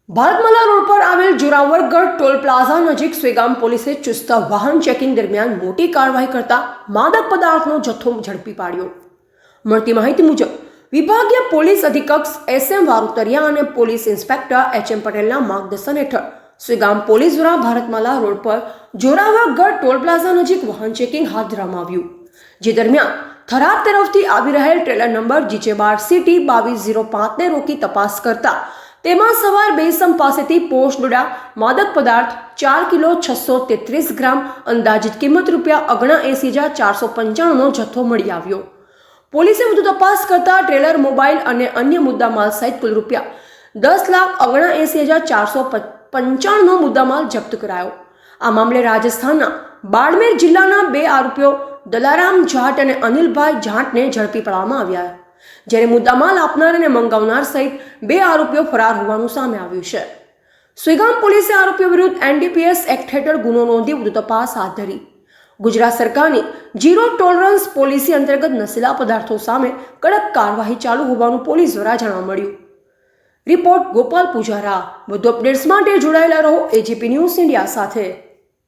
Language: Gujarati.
ભારતમાલા રોડ પર આવેલ જોરાવરગઢ ટોલ પ્લાઝા નજીક સ્વેગામ પોલીસે ચુસ્ત વાહન ચેકિંગ દરમિયાન મોટી કાર્યવાહી કરતા માદક પદાર્થનો જથ્થો ઝડપી પાડ્યો। મળતી માહિતી મુજબ વિભાગીય પોલીસ અધિક્ષક SM વારુતરિયા અને પોલીસ ઇન્સ્પેક્ટર HM પટેલના માર્ગદર્શન હેઠળ સ્વેગામ પોલીસ દ્વારા ભારતમાલા રોડ પર જોરાવરગઢ ટોલ પ્લાઝા નજીક વાહન ચેકિંગ હાથ ધરવામાં આવ્યું, જે દરમિયાન થરાદ તરફથી આવી રહેલ ટ્રેલર નંબર GJ12CT 2205ને રોકી તપાસ કરતા તેમાં સવાર બેસમ પાસેથી પોસ્ટડોડા માદક પદાર્થ 4 કિલો 633 ગ્રામ અંદાજિત કિંમત ₹79,495નો જથ્થો મળી આવ્યો। પોલીસે વધુ તપાસ કરતા ટ્રેલર, મોબાઈલ અને અન્ય મુદ્દામાલ સહિત કુલ ₹10,79,495નો મુદ્દામાલ જપ્ત કરાયો। આ મામલે રાજસ્થાનના બાડમેર જિલ્લાના 2 આરોપીઓ દલારામ જાટ અને અનિલભાઈ જાટને ઝડપી પાડવામાં આવ્યા, જ્યારે મુદ્દામાલ આપનાર અને મંગાવનાર સહિત 2 આરોપીઓ ફરાર હોવાનું સામે આવ્યું છે। સ્વેગામ પોલીસે આરોપીઓ વિરુદ્ધ NDPS એક્ટ હેઠળ ગુનો નોંધી વધુ તપાસ હાથ ધરી। ગુજરાત સરકારની ઝીરો ટોલરન્સ પોલિસી અંતર્ગત નશીલા પદાર્થો સામે કડક કાર્યવાહી ચાલુ હોવાનું પોલીસ દ્વારા જાણવા મળ્યું। રિપોર્ટ ગોપાલ પૂજારા। વધુ અપડેટ્સ માટે જોડાયેલા રહો AGP ન્યૂઝ ઇન્ડિયા સાથે।